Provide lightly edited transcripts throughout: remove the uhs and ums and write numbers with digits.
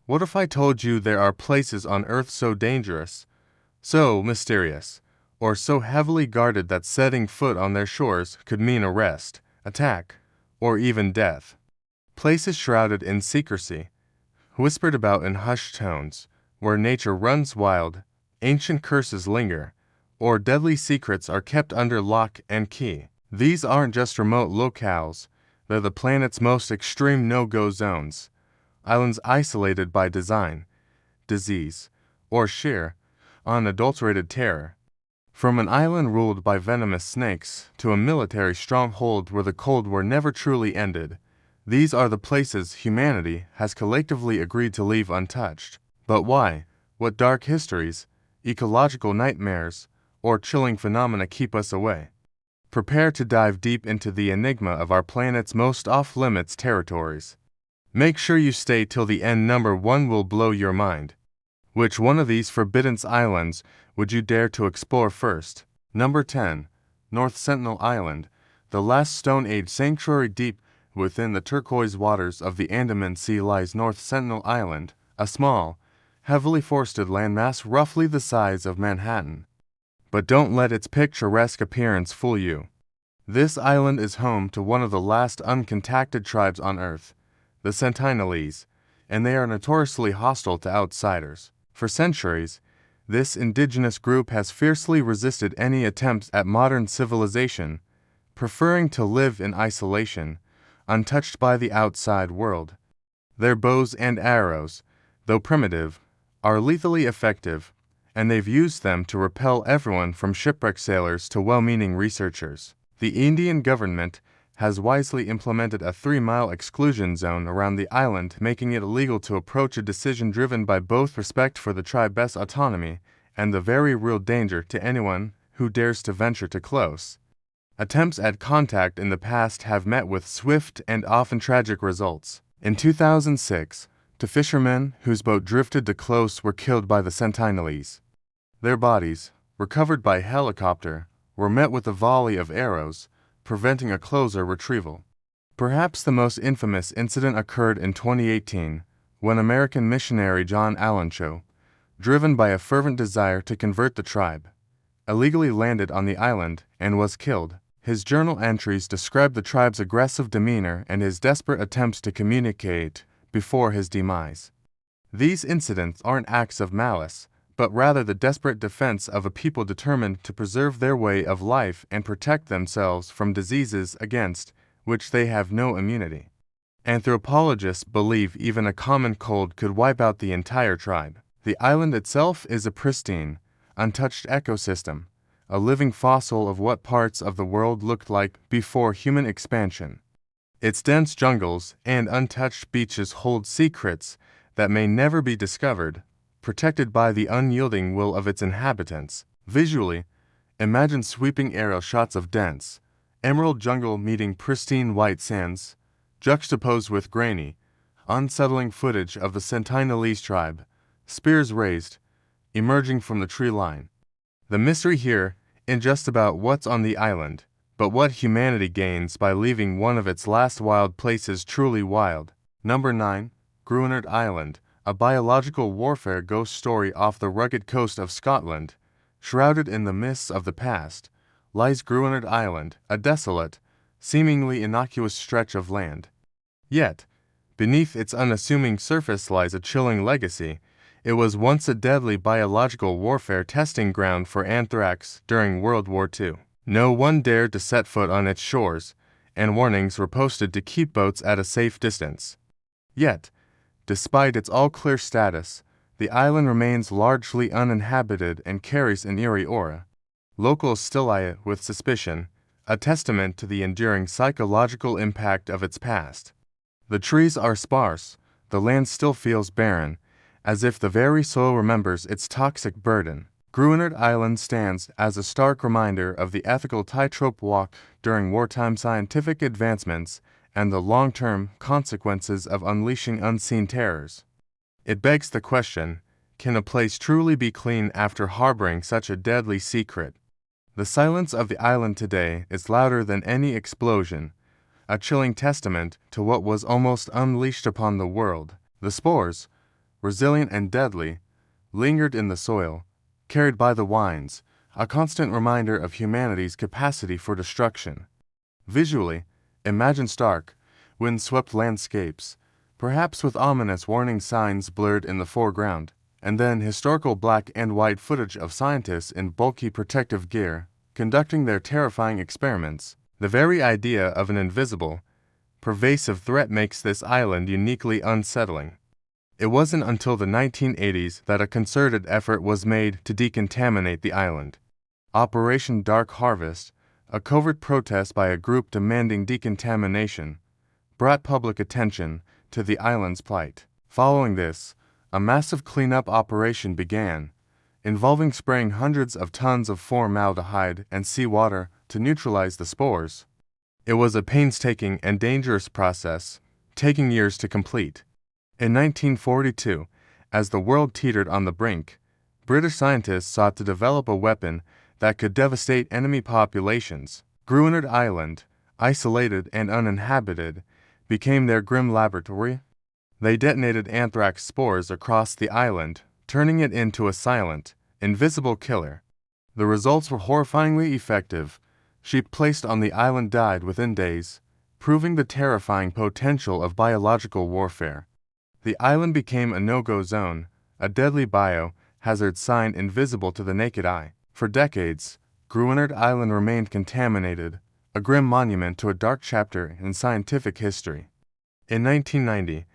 What if I told you there are places on Earth so dangerous, so mysterious, or so heavily guarded that setting foot on their shores could mean arrest, attack, or even death? Places shrouded in secrecy, whispered about in hushed tones, where nature runs wild, ancient curses linger, or deadly secrets are kept under lock and key. These aren't just remote locales, they're the planet's most extreme no-go zones, islands isolated by design, disease, or sheer, unadulterated terror. From an island ruled by venomous snakes to a military stronghold where the Cold War never truly ended, these are the places humanity has collectively agreed to leave untouched. But why? What dark histories, ecological nightmares, or chilling phenomena keep us away? Prepare to dive deep into the enigma of our planet's most off-limits territories. Make sure you stay till the end. Number 1 will blow your mind. Which one of these forbidden islands would you dare to explore first? Number 10. North Sentinel Island, the last Stone Age sanctuary deep within the turquoise waters of the Andaman Sea lies North Sentinel Island, a small, heavily forested landmass roughly the size of Manhattan. But don't let its picturesque appearance fool you. This island is home to one of the last uncontacted tribes on Earth, the Sentinelese, and they are notoriously hostile to outsiders. For centuries, this indigenous group has fiercely resisted any attempts at modern civilization, preferring to live in isolation, untouched by the outside world. Their bows and arrows, though primitive, are lethally effective, and they've used them to repel everyone from shipwrecked sailors to well-meaning researchers. The Indian government has wisely implemented a 3-mile exclusion zone around the island, making it illegal to approach, a decision driven by both respect for the tribe's autonomy and the very real danger to anyone who dares to venture too close. Attempts at contact in the past have met with swift and often tragic results. In 2006, 2 fishermen whose boat drifted too close were killed by the Sentinelese. Their bodies, recovered by helicopter, were met with a volley of arrows, preventing a closer retrieval. Perhaps the most infamous incident occurred in 2018, when American missionary John Allencho, driven by a fervent desire to convert the tribe, illegally landed on the island and was killed. His journal entries describe the tribe's aggressive demeanor and his desperate attempts to communicate before his demise. These incidents aren't acts of malice, but rather the desperate defense of a people determined to preserve their way of life and protect themselves from diseases against which they have no immunity. Anthropologists believe even a common cold could wipe out the entire tribe. The island itself is a pristine, untouched ecosystem, a living fossil of what parts of the world looked like before human expansion. Its dense jungles and untouched beaches hold secrets that may never be discovered, protected by the unyielding will of its inhabitants. Visually, imagine sweeping aerial shots of dense, emerald jungle meeting pristine white sands, juxtaposed with grainy, unsettling footage of the Sentinelese tribe, spears raised, emerging from the tree line. The mystery here isn't just about what's on the island, but what humanity gains by leaving one of its last wild places truly wild. Number 9. Gruinard Island, a biological warfare ghost story off the rugged coast of Scotland. Shrouded in the mists of the past, lies Gruinard Island, a desolate, seemingly innocuous stretch of land. Yet, beneath its unassuming surface lies a chilling legacy. It was once a deadly biological warfare testing ground for anthrax during World War II. No one dared to set foot on its shores, and warnings were posted to keep boats at a safe distance. Yet, despite its all-clear status, the island remains largely uninhabited and carries an eerie aura. Locals still eye it with suspicion, a testament to the enduring psychological impact of its past. The trees are sparse, the land still feels barren, as if the very soil remembers its toxic burden. Gruinard Island stands as a stark reminder of the ethical tightrope walk during wartime scientific advancements and the long-term consequences of unleashing unseen terrors. It begs the question, can a place truly be clean after harboring such a deadly secret? The silence of the island today is louder than any explosion, a chilling testament to what was almost unleashed upon the world. The spores, resilient and deadly, lingered in the soil, carried by the winds, a constant reminder of humanity's capacity for destruction. Visually, imagine stark, wind-swept landscapes, perhaps with ominous warning signs blurred in the foreground, and then historical black and white footage of scientists in bulky protective gear conducting their terrifying experiments. The very idea of an invisible, pervasive threat makes this island uniquely unsettling. It wasn't until the 1980s that a concerted effort was made to decontaminate the island. Operation Dark Harvest, a covert protest by a group demanding decontamination, brought public attention to the island's plight. Following this, a massive cleanup operation began, involving spraying hundreds of tons of formaldehyde and seawater to neutralize the spores. It was a painstaking and dangerous process, taking years to complete. In 1942, as the world teetered on the brink, British scientists sought to develop a weapon that could devastate enemy populations. Gruinard Island, isolated and uninhabited, became their grim laboratory. They detonated anthrax spores across the island, turning it into a silent, invisible killer. The results were horrifyingly effective. Sheep placed on the island died within days, proving the terrifying potential of biological warfare. The island became a no-go zone, a deadly biohazard sign invisible to the naked eye. For decades, Gruinard Island remained contaminated, a grim monument to a dark chapter in scientific history. In 1990,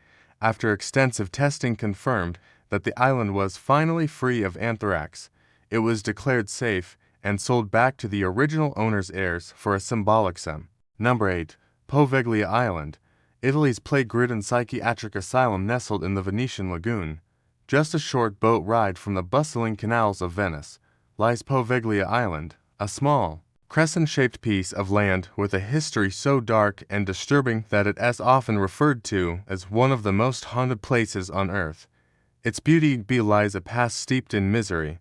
after extensive testing confirmed that the island was finally free of anthrax, it was declared safe and sold back to the original owner's heirs for a symbolic sum. Number 8. Povia Island, Italy's plague-ridden psychiatric asylum nestled in the Venetian lagoon. Just a short boat ride from the bustling canals of Venice lies Povia Island, a small, crescent-shaped piece of land with a history so dark and disturbing that it is often referred to as one of the most haunted places on Earth. Its beauty belies a past steeped in misery,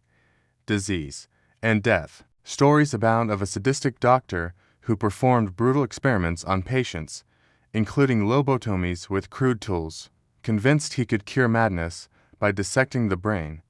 disease, and death. Stories abound of a sadistic doctor who performed brutal experiments on patients, including lobotomies with crude tools, convinced he could cure madness by dissecting the brain.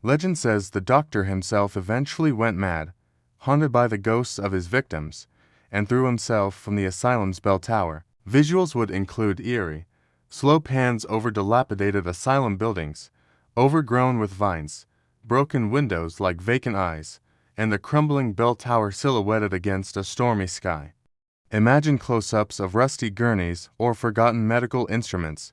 Legend says the doctor himself eventually went mad, haunted by the ghosts of his victims, and threw himself from the asylum's bell tower. Visuals would include eerie, slow pans over dilapidated asylum buildings, overgrown with vines, broken windows like vacant eyes, and the crumbling bell tower silhouetted against a stormy sky. Imagine close-ups of rusty gurneys or forgotten medical instruments.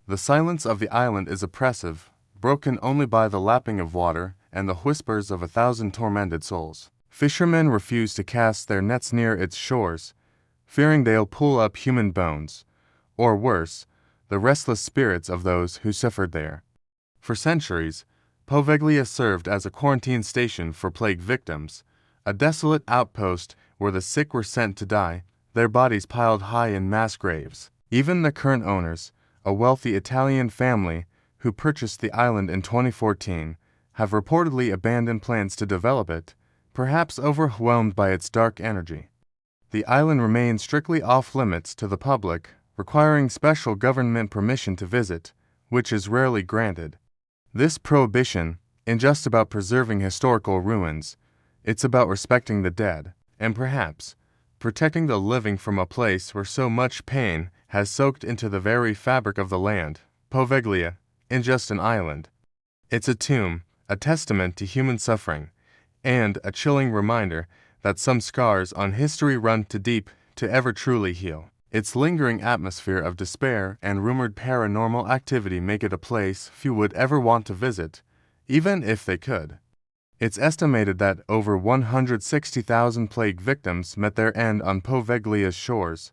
The silence of the island is oppressive, broken only by the lapping of water and the whispers of 1,000 tormented souls. Fishermen refuse to cast their nets near its shores, fearing they'll pull up human bones, or worse, the restless spirits of those who suffered there. For centuries, Povia served as a quarantine station for plague victims, a desolate outpost where the sick were sent to die, their bodies piled high in mass graves. Even the current owners, a wealthy Italian family who purchased the island in 2014, have reportedly abandoned plans to develop it, perhaps overwhelmed by its dark energy. The island remains strictly off-limits to the public, requiring special government permission to visit, which is rarely granted. This prohibition isn't just about preserving historical ruins, it's about respecting the dead, and perhaps protecting the living from a place where so much pain has soaked into the very fabric of the land. Povia isn't just an island. It's a tomb, a testament to human suffering, and a chilling reminder that some scars on history run too deep to ever truly heal. Its lingering atmosphere of despair and rumored paranormal activity make it a place few would ever want to visit, even if they could. It's estimated that over 160,000 plague victims met their end on Povia's shores,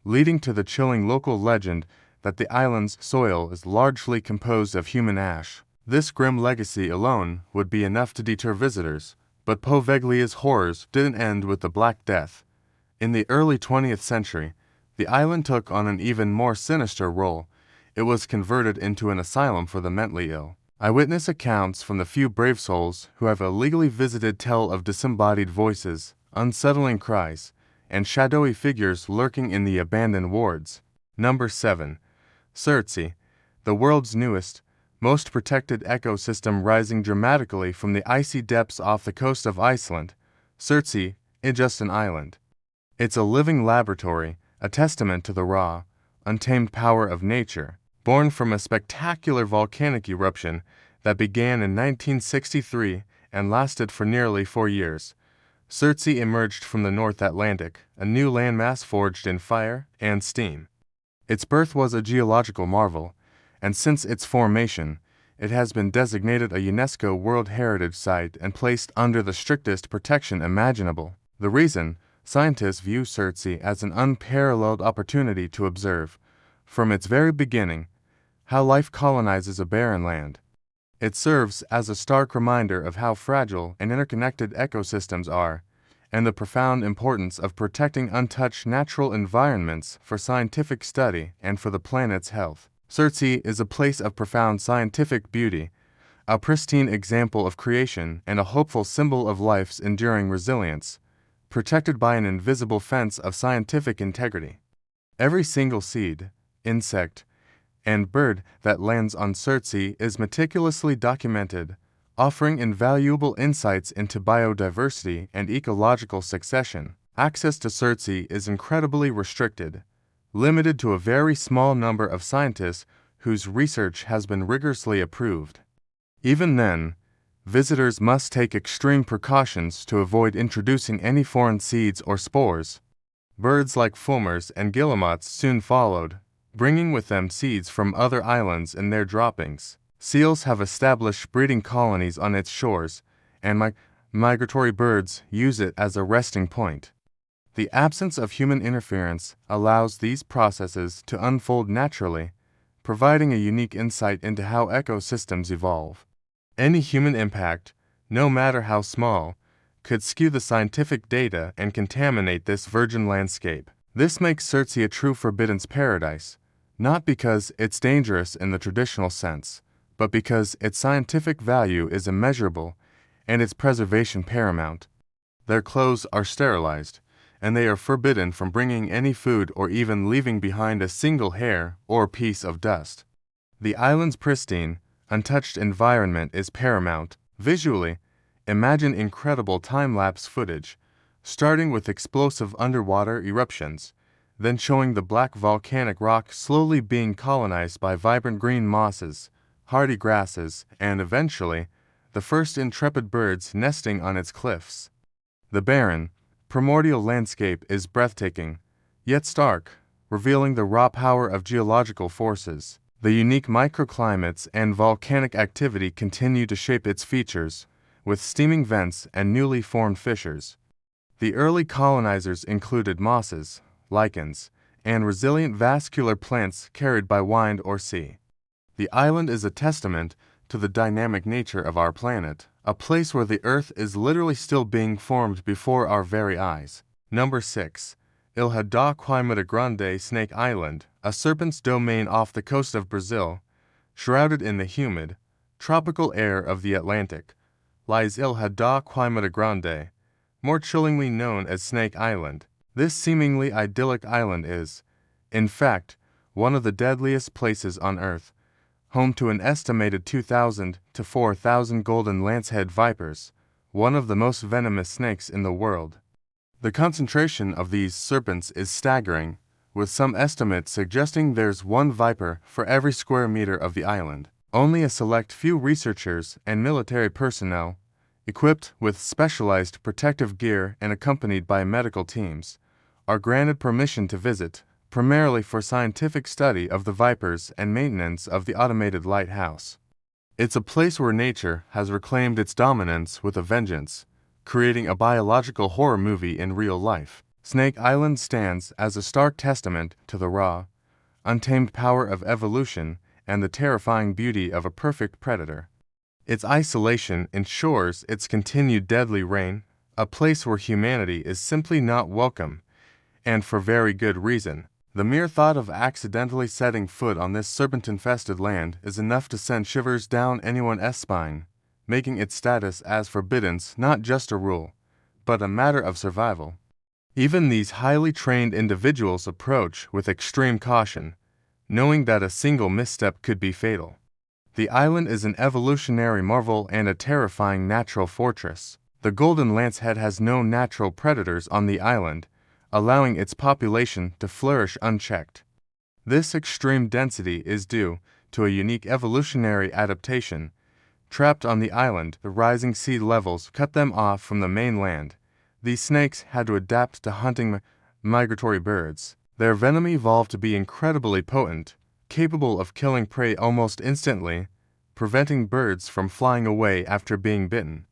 leading to the chilling local legend that the island's soil is largely composed of human ash. This grim legacy alone would be enough to deter visitors, but Povia's horrors didn't end with the Black Death. In the early 20th century, the island took on an even more sinister role. It was converted into an asylum for the mentally ill. Eyewitness accounts from the few brave souls who have illegally visited tell of disembodied voices, unsettling cries, and shadowy figures lurking in the abandoned wards. Number 7. Certzi, the world's newest, most protected ecosystem rising dramatically from the icy depths off the coast of Iceland. Certzi is just an island. It's a living laboratory, a testament to the raw, untamed power of nature, born from a spectacular volcanic eruption that began in 1963 and lasted for nearly 4 years. Certzi emerged from the North Atlantic, a new landmass forged in fire and steam. Its birth was a geological marvel, and since its formation, it has been designated a UNESCO World Heritage Site and placed under the strictest protection imaginable. The reason? Scientists view Certzi as an unparalleled opportunity to observe, from its very beginning, how life colonizes a barren land. It serves as a stark reminder of how fragile and interconnected ecosystems are, and the profound importance of protecting untouched natural environments for scientific study and for the planet's health. Certzi is a place of profound scientific beauty, a pristine example of creation and a hopeful symbol of life's enduring resilience, protected by an invisible fence of scientific integrity. Every single seed, insect, and bird that lands on Certzi is meticulously documented, offering invaluable insights into biodiversity and ecological succession. Access to Certzi is incredibly restricted, limited to a very small number of scientists whose research has been rigorously approved. Even then, visitors must take extreme precautions to avoid introducing any foreign seeds or spores. Birds like fulmars and guillemots soon followed, bringing with them seeds from other islands in their droppings. Seals have established breeding colonies on its shores, and migratory birds use it as a resting point. The absence of human interference allows these processes to unfold naturally, providing a unique insight into how ecosystems evolve. Any human impact, no matter how small, could skew the scientific data and contaminate this virgin landscape. This makes Certzi a true forbidden paradise, not because it's dangerous in the traditional sense, but because its scientific value is immeasurable and its preservation paramount. Their clothes are sterilized, and they are forbidden from bringing any food or even leaving behind a single hair or piece of dust. The island's pristine, untouched environment is paramount. Visually, imagine incredible time-lapse footage, starting with explosive underwater eruptions, then showing the black volcanic rock slowly being colonized by vibrant green mosses, hardy grasses, and eventually, the first intrepid birds nesting on its cliffs. The barren, primordial landscape is breathtaking, yet stark, revealing the raw power of geological forces. The unique microclimates and volcanic activity continue to shape its features, with steaming vents and newly formed fissures. The early colonizers included mosses, lichens, and resilient vascular plants carried by wind or sea. The island is a testament to the dynamic nature of our planet, a place where the Earth is literally still being formed before our very eyes. Number 6. Ilha da Queimada Grande Snake Island, a serpent's domain off the coast of Brazil, shrouded in the humid, tropical air of the Atlantic, lies Ilha da Queimada Grande, more chillingly known as Snake Island. This seemingly idyllic island is, in fact, one of the deadliest places on Earth, home to an estimated 2,000 to 4,000 golden lancehead vipers, one of the most venomous snakes in the world. The concentration of these serpents is staggering, with some estimates suggesting there's one viper for every square meter of the island. Only a select few researchers and military personnel, equipped with specialized protective gear and accompanied by medical teams, are granted permission to visit, primarily for scientific study of the vipers and maintenance of the automated lighthouse. It's a place where nature has reclaimed its dominance with a vengeance, creating a biological horror movie in real life. Snake Island stands as a stark testament to the raw, untamed power of evolution and the terrifying beauty of a perfect predator. Its isolation ensures its continued deadly reign, a place where humanity is simply not welcome, and for very good reason. The mere thought of accidentally setting foot on this serpent-infested land is enough to send shivers down anyone's spine, making its status as forbidden not just a rule, but a matter of survival. Even these highly trained individuals approach with extreme caution, knowing that a single misstep could be fatal. The island is an evolutionary marvel and a terrifying natural fortress. The golden lancehead has no natural predators on the island, allowing its population to flourish unchecked. This extreme density is due to a unique evolutionary adaptation. Trapped on the island, the rising sea levels cut them off from the mainland. These snakes had to adapt to hunting migratory birds. Their venom evolved to be incredibly potent, capable of killing prey almost instantly, preventing birds from flying away after being bitten.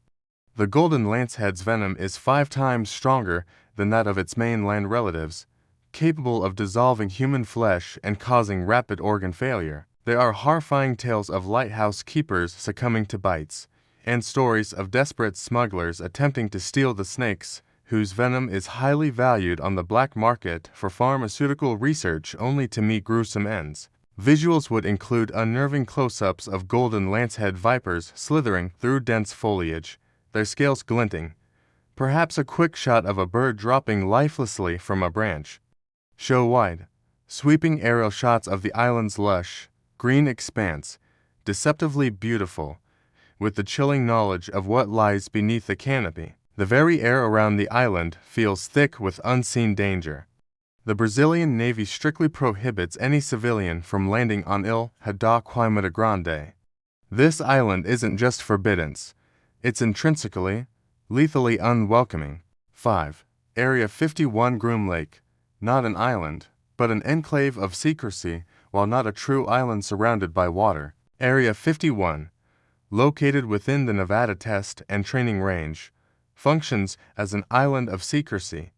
The golden lancehead's venom is 5 times stronger than that of its mainland relatives, capable of dissolving human flesh and causing rapid organ failure. There are horrifying tales of lighthouse keepers succumbing to bites, and stories of desperate smugglers attempting to steal the snakes, whose venom is highly valued on the black market for pharmaceutical research only to meet gruesome ends. Visuals would include unnerving close-ups of golden lancehead vipers slithering through dense foliage, their scales glinting, perhaps a quick shot of a bird dropping lifelessly from a branch. Show wide, sweeping aerial shots of the island's lush, green expanse, deceptively beautiful, with the chilling knowledge of what lies beneath the canopy. The very air around the island feels thick with unseen danger. The Brazilian Navy strictly prohibits any civilian from landing on Ilha da Queimada Grande. This island isn't just forbidden, it's intrinsically, lethally unwelcoming. 5. Area 51 Groom Lake. Not an island, but an enclave of secrecy, while not a true island surrounded by water. Area 51, located within the Nevada Test and Training Range, functions as an island of secrecy,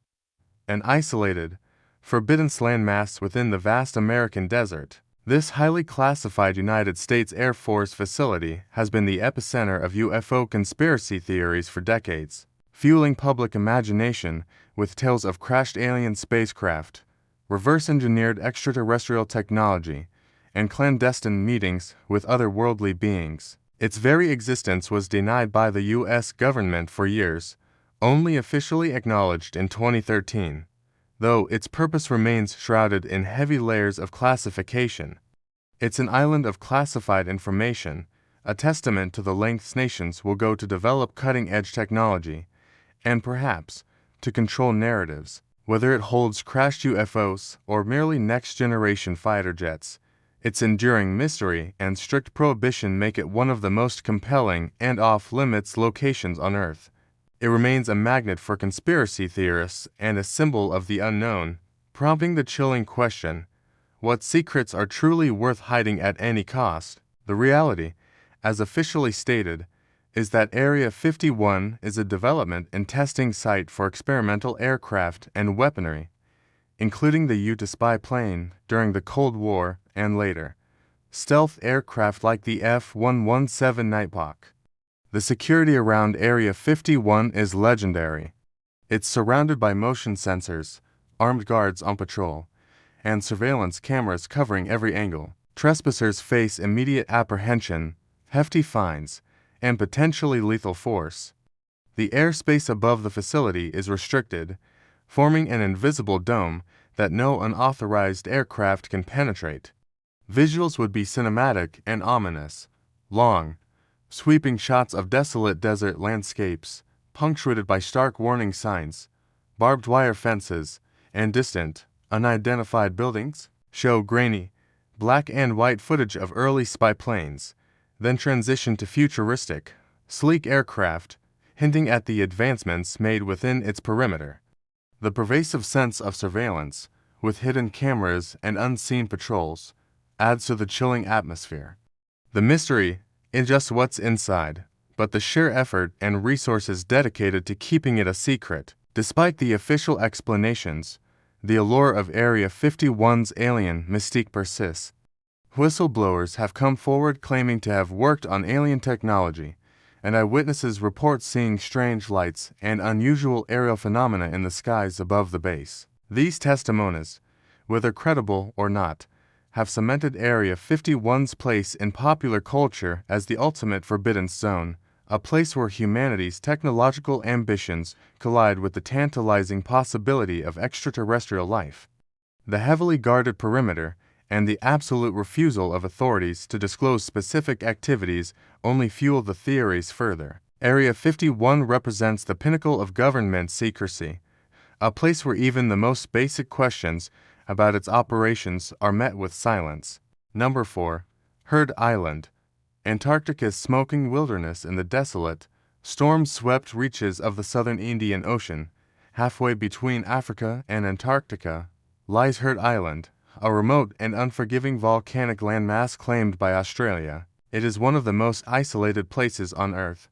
an isolated, forbidden landmass within the vast American desert. This highly classified United States Air Force facility has been the epicenter of UFO conspiracy theories for decades, fueling public imagination with tales of crashed alien spacecraft, reverse-engineered extraterrestrial technology, and clandestine meetings with otherworldly beings. Its very existence was denied by the U.S. government for years, only officially acknowledged in 2013, though its purpose remains shrouded in heavy layers of classification. It's an island of classified information, a testament to the lengths nations will go to develop cutting-edge technology, and perhaps to control narratives. Whether it holds crashed UFOs or merely next-generation fighter jets, its enduring mystery and strict prohibition make it one of the most compelling and off-limits locations on Earth. It remains a magnet for conspiracy theorists and a symbol of the unknown, prompting the chilling question, what secrets are truly worth hiding at any cost? The reality, as officially stated, is that Area 51 is a development and testing site for experimental aircraft and weaponry, including the Utah spy plane during the Cold War and later, stealth aircraft like the F-117 Nighthawk. The security around Area 51 is legendary. It's surrounded by motion sensors, armed guards on patrol, and surveillance cameras covering every angle. Trespassers face immediate apprehension, hefty fines, and potentially lethal force. The airspace above the facility is restricted, forming an invisible dome that no unauthorized aircraft can penetrate. Visuals would be cinematic and ominous, long, sweeping shots of desolate desert landscapes, punctuated by stark warning signs, barbed wire fences, and distant, unidentified buildings, show grainy, black and white footage of early spy planes, then transition to futuristic, sleek aircraft, hinting at the advancements made within its perimeter. The pervasive sense of surveillance, with hidden cameras and unseen patrols, adds to the chilling atmosphere. The mystery isn't just what's inside, but the sheer effort and resources dedicated to keeping it a secret. Despite the official explanations, the allure of Area 51's alien mystique persists. Whistleblowers have come forward claiming to have worked on alien technology, and eyewitnesses report seeing strange lights and unusual aerial phenomena in the skies above the base. These testimonies, whether credible or not, have cemented Area 51's place in popular culture as the ultimate forbidden zone, a place where humanity's technological ambitions collide with the tantalizing possibility of extraterrestrial life. The heavily guarded perimeter and the absolute refusal of authorities to disclose specific activities only fuel the theories further. Area 51 represents the pinnacle of government secrecy, a place where even the most basic questions about its operations are met with silence. Number 4. Herd Island, Antarctica's smoking wilderness in the desolate, storm-swept reaches of the southern Indian Ocean, halfway between Africa and Antarctica, lies Herd Island, a remote and unforgiving volcanic landmass claimed by Australia. It is one of the most isolated places on Earth,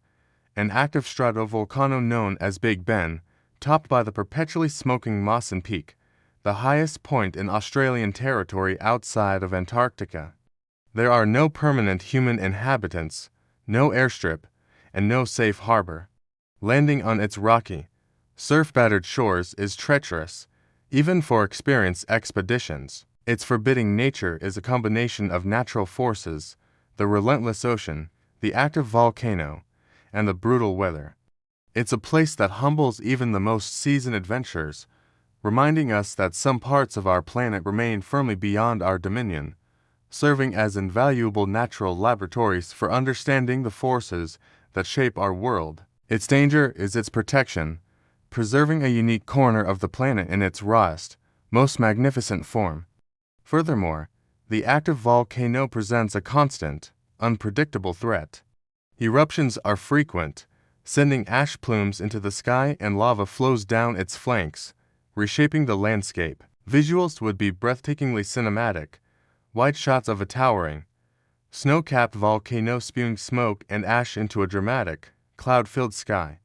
an active stratovolcano known as Big Ben, topped by the perpetually smoking Mawson Peak, the highest point in Australian territory outside of Antarctica. There are no permanent human inhabitants, no airstrip, and no safe harbor. Landing on its rocky, surf-battered shores is treacherous, even for experienced expeditions. Its forbidding nature is a combination of natural forces, the relentless ocean, the active volcano, and the brutal weather. It's a place that humbles even the most seasoned adventurers, reminding us that some parts of our planet remain firmly beyond our dominion, serving as invaluable natural laboratories for understanding the forces that shape our world. Its danger is its protection, preserving a unique corner of the planet in its rawest, most magnificent form. Furthermore, the active volcano presents a constant, unpredictable threat. Eruptions are frequent, sending ash plumes into the sky, and lava flows down its flanks, reshaping the landscape. Visuals would be breathtakingly cinematic, wide shots of a towering, snow-capped volcano spewing smoke and ash into a dramatic, cloud-filled sky.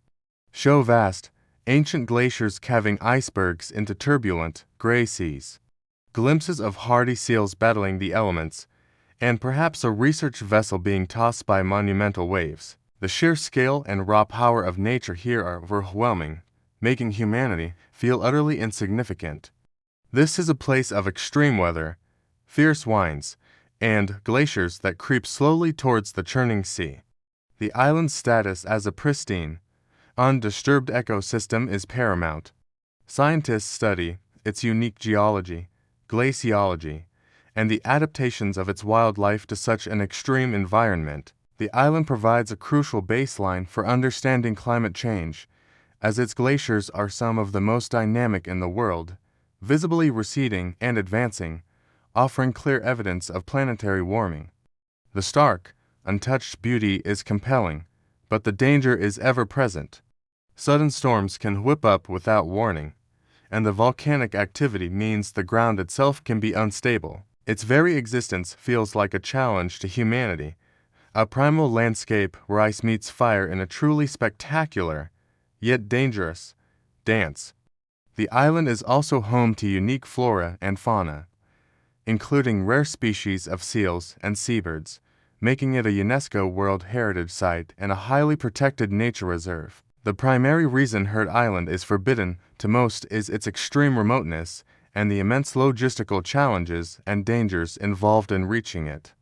Show vast, ancient glaciers calving icebergs into turbulent, gray seas. Glimpses of hardy seals battling the elements, and perhaps a research vessel being tossed by monumental waves. The sheer scale and raw power of nature here are overwhelming, making humanity feel utterly insignificant. This is a place of extreme weather, fierce winds, and glaciers that creep slowly towards the churning sea. The island's status as a pristine, undisturbed ecosystem is paramount. Scientists study its unique geology, glaciology, and the adaptations of its wildlife to such an extreme environment. The island provides a crucial baseline for understanding climate change, as its glaciers are some of the most dynamic in the world, visibly receding and advancing, offering clear evidence of planetary warming. The stark, untouched beauty is compelling, but the danger is ever present. Sudden storms can whip up without warning, and the volcanic activity means the ground itself can be unstable. Its very existence feels like a challenge to humanity, a primal landscape where ice meets fire in a truly spectacular, yet dangerous, dance. The island is also home to unique flora and fauna, including rare species of seals and seabirds, making it a UNESCO World Heritage Site and a highly protected nature reserve. The primary reason Herd Island is forbidden to most is its extreme remoteness and the immense logistical challenges and dangers involved in reaching it.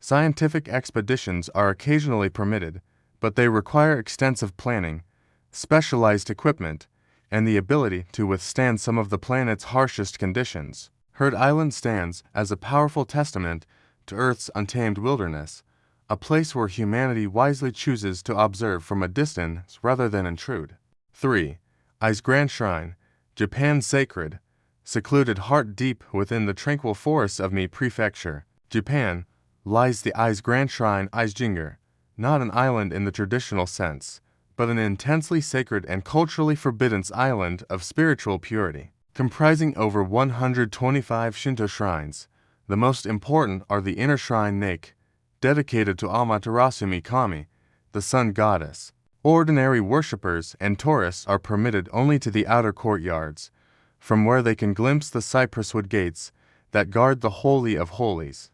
Scientific expeditions are occasionally permitted, but they require extensive planning, specialized equipment, and the ability to withstand some of the planet's harshest conditions. Herd Island stands as a powerful testament to Earth's untamed wilderness, a place where humanity wisely chooses to observe from a distance rather than intrude. 3. Ai's Grand Shrine, Japan's sacred, secluded heart-deep within the tranquil forests of Mie Prefecture, Japan, lies the Ai's Grand Shrine Eisjinger, not an island in the traditional sense, but an intensely sacred and culturally forbidden island of spiritual purity. Comprising over 125 Shinto shrines, the most important are the inner shrine Nake, dedicated to Amaterasu Mikami, the sun goddess. Ordinary worshippers and tourists are permitted only to the outer courtyards, from where they can glimpse the cypresswood gates that guard the Holy of Holies.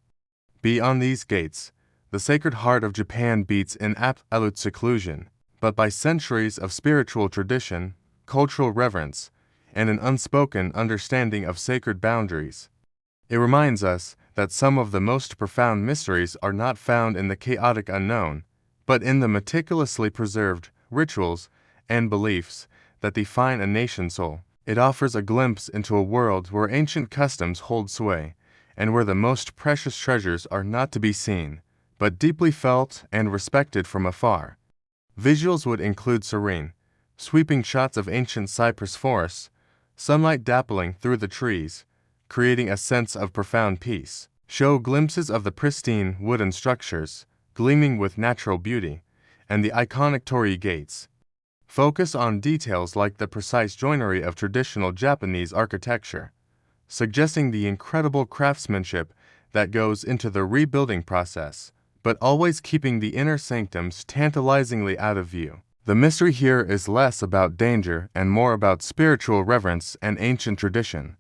Beyond these gates, the Sacred Heart of Japan beats in absolute seclusion, but by centuries of spiritual tradition, cultural reverence, and an unspoken understanding of sacred boundaries. It reminds us that some of the most profound mysteries are not found in the chaotic unknown, but in the meticulously preserved rituals and beliefs that define a nation's soul. It offers a glimpse into a world where ancient customs hold sway, and where the most precious treasures are not to be seen, but deeply felt and respected from afar. Visuals would include serene, sweeping shots of ancient cypress forests, sunlight dappling through the trees, creating a sense of profound peace. Show glimpses of the pristine wooden structures, gleaming with natural beauty, and the iconic torii gates. Focus on details like the precise joinery of traditional Japanese architecture, suggesting the incredible craftsmanship that goes into the rebuilding process, but always keeping the inner sanctums tantalizingly out of view. The mystery here is less about danger and more about spiritual reverence and ancient tradition.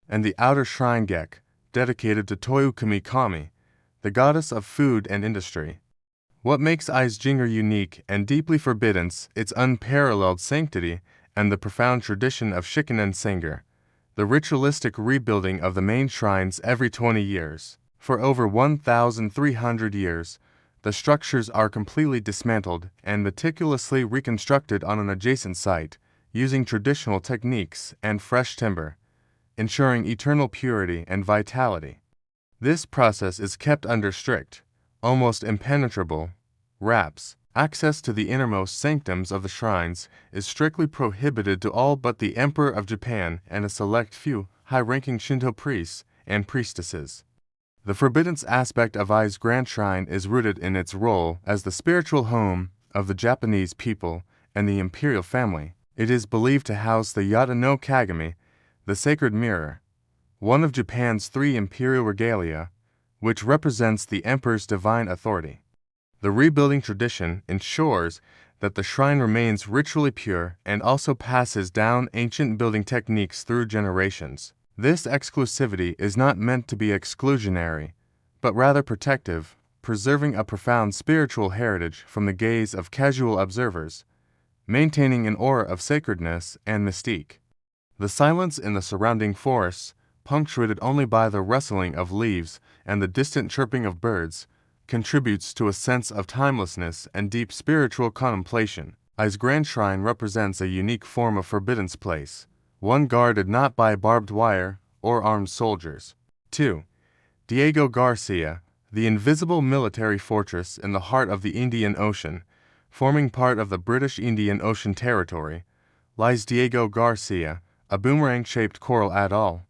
And the outer shrine gek, dedicated to Toyukumi Kami, the goddess of food and industry. What makes Ijingar unique and deeply forbiddens its unparalleled sanctity and the profound tradition of Shikinen Sengar, the ritualistic rebuilding of the main shrines every 20 years. For over 1,300 years, the structures are completely dismantled and meticulously reconstructed on an adjacent site, using traditional techniques and fresh timber, ensuring eternal purity and vitality. This process is kept under strict, almost impenetrable, wraps. Access to the innermost sanctums of the shrines is strictly prohibited to all but the Emperor of Japan and a select few high-ranking Shinto priests and priestesses. The forbiddance aspect of Ai's Grand Shrine is rooted in its role as the spiritual home of the Japanese people and the imperial family. It is believed to house the Yata no Kagami, the sacred mirror, one of Japan's 3 imperial regalia, which represents the emperor's divine authority. The rebuilding tradition ensures that the shrine remains ritually pure and also passes down ancient building techniques through generations. This exclusivity is not meant to be exclusionary, but rather protective, preserving a profound spiritual heritage from the gaze of casual observers, maintaining an aura of sacredness and mystique. The silence in the surrounding forests, punctuated only by the rustling of leaves and the distant chirping of birds, contributes to a sense of timelessness and deep spiritual contemplation. Ai's Grand Shrine represents a unique form of forbiddance place, one guarded not by barbed wire or armed soldiers. 2. Diego Garcia, the invisible military fortress in the heart of the Indian Ocean, forming part of the British Indian Ocean Territory, lies Diego Garcia, a boomerang-shaped coral atoll.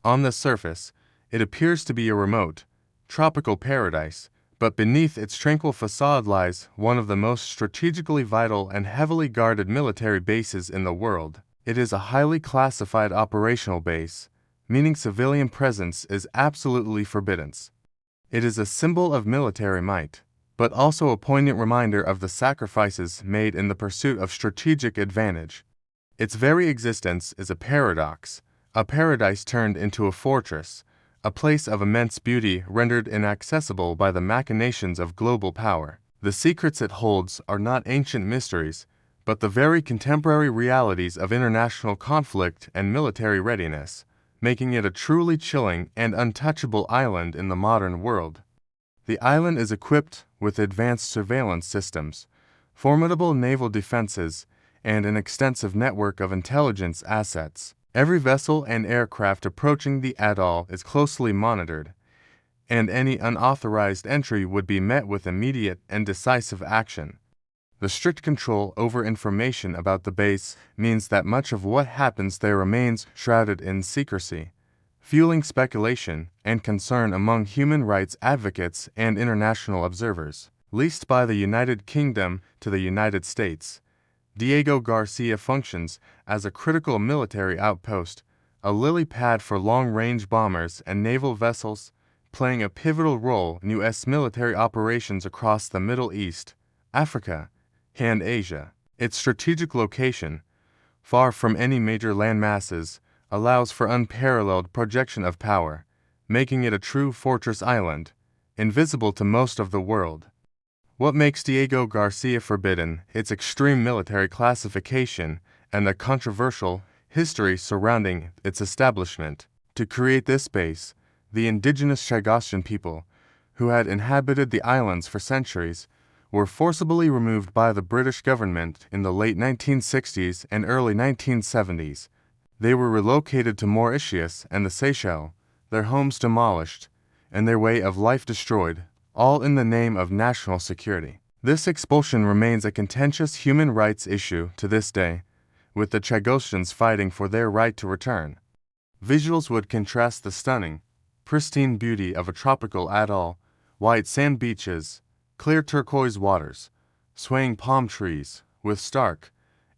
On the surface, it appears to be a remote, tropical paradise, but beneath its tranquil facade lies one of the most strategically vital and heavily guarded military bases in the world. It is a highly classified operational base, meaning civilian presence is absolutely forbidden. It is a symbol of military might, but also a poignant reminder of the sacrifices made in the pursuit of strategic advantage. Its very existence is a paradox, a paradise turned into a fortress, a place of immense beauty rendered inaccessible by the machinations of global power. The secrets it holds are not ancient mysteries, but the very contemporary realities of international conflict and military readiness, making it a truly chilling and untouchable island in the modern world. The island is equipped with advanced surveillance systems, formidable naval defenses, and an extensive network of intelligence assets. Every vessel and aircraft approaching the atoll is closely monitored, and any unauthorized entry would be met with immediate and decisive action. The strict control over information about the base means that much of what happens there remains shrouded in secrecy, fueling speculation and concern among human rights advocates and international observers. Leased by the United Kingdom to the United States, Diego Garcia functions as a critical military outpost, a lily pad for long-range bombers and naval vessels, playing a pivotal role in U.S. military operations across the Middle East, Africa, and Asia. Its strategic location, far from any major land masses, allows for unparalleled projection of power, making it a true fortress island, invisible to most of the world. What makes Diego Garcia forbidden, its extreme military classification, and the controversial history surrounding its establishment. To create this base, the indigenous Chagosian people, who had inhabited the islands for centuries, were forcibly removed by the British government in the late 1960s and early 1970s. They were relocated to Mauritius and the Seychelles, their homes demolished, and their way of life destroyed, all in the name of national security. This expulsion remains a contentious human rights issue to this day, with the Chagossians fighting for their right to return. Visuals would contrast the stunning, pristine beauty of a tropical atoll, white sand beaches, clear turquoise waters, swaying palm trees, with stark,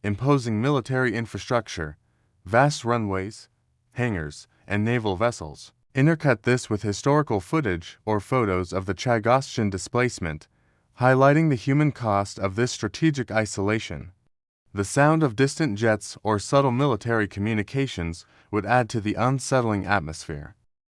imposing military infrastructure, vast runways, hangars, and naval vessels. Intercut this with historical footage or photos of the Chagossian displacement, highlighting the human cost of this strategic isolation. The sound of distant jets or subtle military communications would add to the unsettling atmosphere.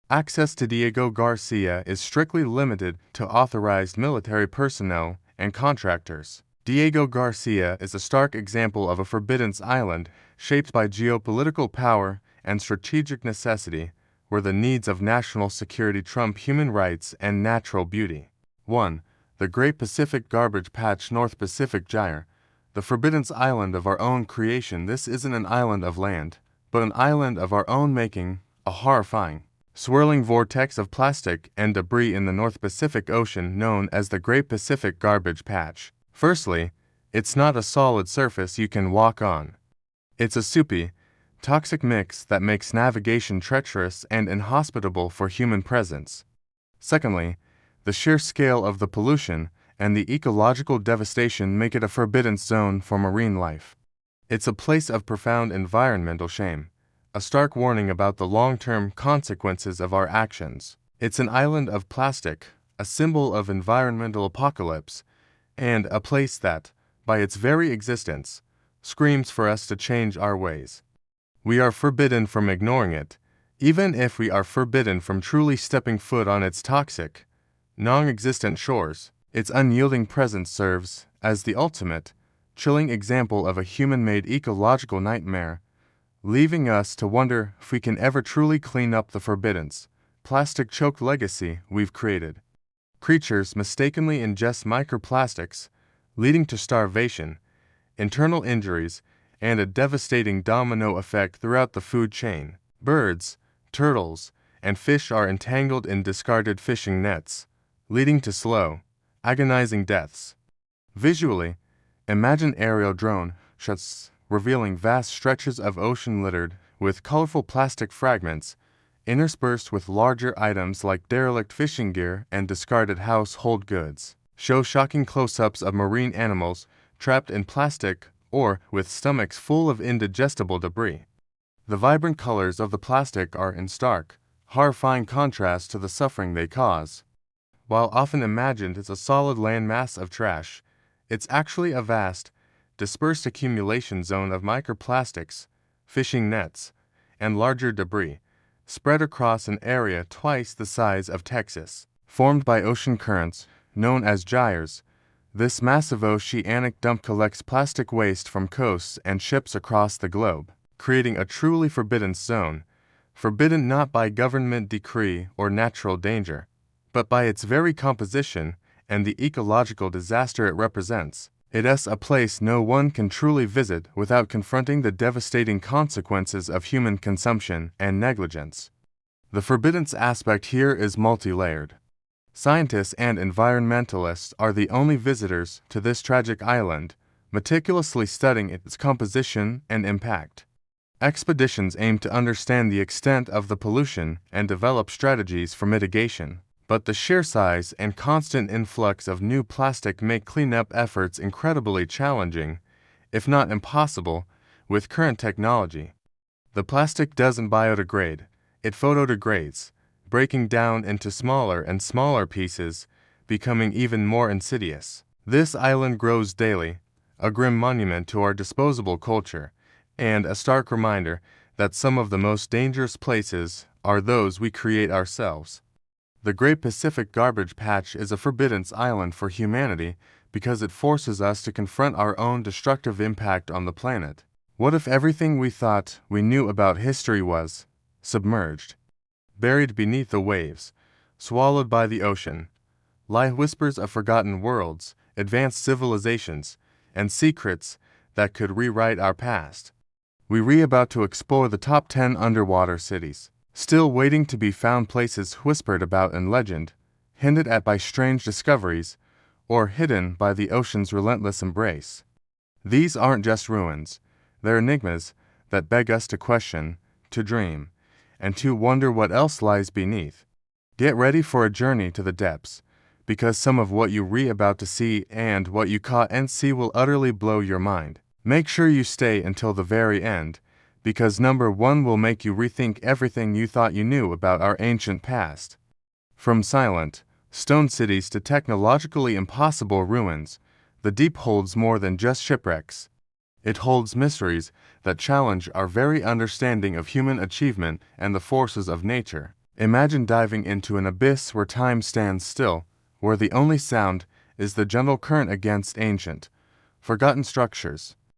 Access to Diego Garcia is strictly limited to authorized military personnel and contractors. Diego Garcia is a stark example of a forbidden island shaped by geopolitical power and strategic necessity, where the needs of national security trump human rights and natural beauty. 1. The Great Pacific Garbage Patch, North Pacific Gyre. The forbidden island of our own creation. This isn't an island of land, but an island of our own making, a horrifying, swirling vortex of plastic and debris in the North Pacific Ocean known as the Great Pacific Garbage Patch. Firstly, it's not a solid surface you can walk on. It's a soupy, toxic mix that makes navigation treacherous and inhospitable for human presence. Secondly, the sheer scale of the pollution and the ecological devastation make it a forbidden zone for marine life. It's a place of profound environmental shame, a stark warning about the long-term consequences of our actions. It's an island of plastic, a symbol of environmental apocalypse, and a place that, by its very existence, screams for us to change our ways. We are forbidden from ignoring it, even if we are forbidden from truly stepping foot on its toxic, non-existent shores. Its unyielding presence serves as the ultimate, chilling example of a human-made ecological nightmare, leaving us to wonder if we can ever truly clean up the forbidden, plastic-choked legacy we've created. Creatures mistakenly ingest microplastics, leading to starvation, internal injuries, and a devastating domino effect throughout the food chain. Birds, turtles, and fish are entangled in discarded fishing nets, leading to slow, agonizing deaths. Visually, imagine aerial drone shots revealing vast stretches of ocean littered with colorful plastic fragments, interspersed with larger items like derelict fishing gear and discarded household goods. Show shocking close-ups of marine animals trapped in plastic or with stomachs full of indigestible debris. The vibrant colors of the plastic are in stark, horrifying contrast to the suffering they cause. While often imagined as a solid landmass of trash, it's actually a vast, dispersed accumulation zone of microplastics, fishing nets, and larger debris, spread across an area twice the size of Texas. Formed by ocean currents, known as gyres, this massive oceanic dump collects plastic waste from coasts and ships across the globe, creating a truly forbidden zone, forbidden not by government decree or natural danger, but by its very composition and the ecological disaster it represents. It is a place no one can truly visit without confronting the devastating consequences of human consumption and negligence. The forbidden aspect here is multi-layered. Scientists and environmentalists are the only visitors to this tragic island, meticulously studying its composition and impact. Expeditions aim to understand the extent of the pollution and develop strategies for mitigation. But the sheer size and constant influx of new plastic make cleanup efforts incredibly challenging, if not impossible, with current technology. The plastic doesn't biodegrade, it photodegrades, breaking down into smaller and smaller pieces, becoming even more insidious. This island grows daily, a grim monument to our disposable culture, and a stark reminder that some of the most dangerous places are those we create ourselves. The Great Pacific Garbage Patch is a forbidden island for humanity because it forces us to confront our own destructive impact on the planet. What if everything we thought we knew about history was submerged, buried beneath the waves, swallowed by the ocean? Lie whispers of forgotten worlds, advanced civilizations, and secrets that could rewrite our past. We're about to explore the top 10 underwater cities. still waiting to be found, places whispered about in legend, hinted at by strange discoveries, or hidden by the ocean's relentless embrace. These aren't just ruins, they're enigmas that beg us to question, to dream, and to wonder what else lies beneath. Get ready for a journey to the depths, because some of what you read about to see and what you caught and see will utterly blow your mind. Make sure you stay until the very end, because number 1 will make you rethink everything you thought you knew about our ancient past. From silent, stone cities to technologically impossible ruins, the deep holds more than just shipwrecks. It holds mysteries that challenge our very understanding of human achievement and the forces of nature. Imagine diving into an abyss where time stands still, where the only sound is the gentle current against ancient, forgotten structures.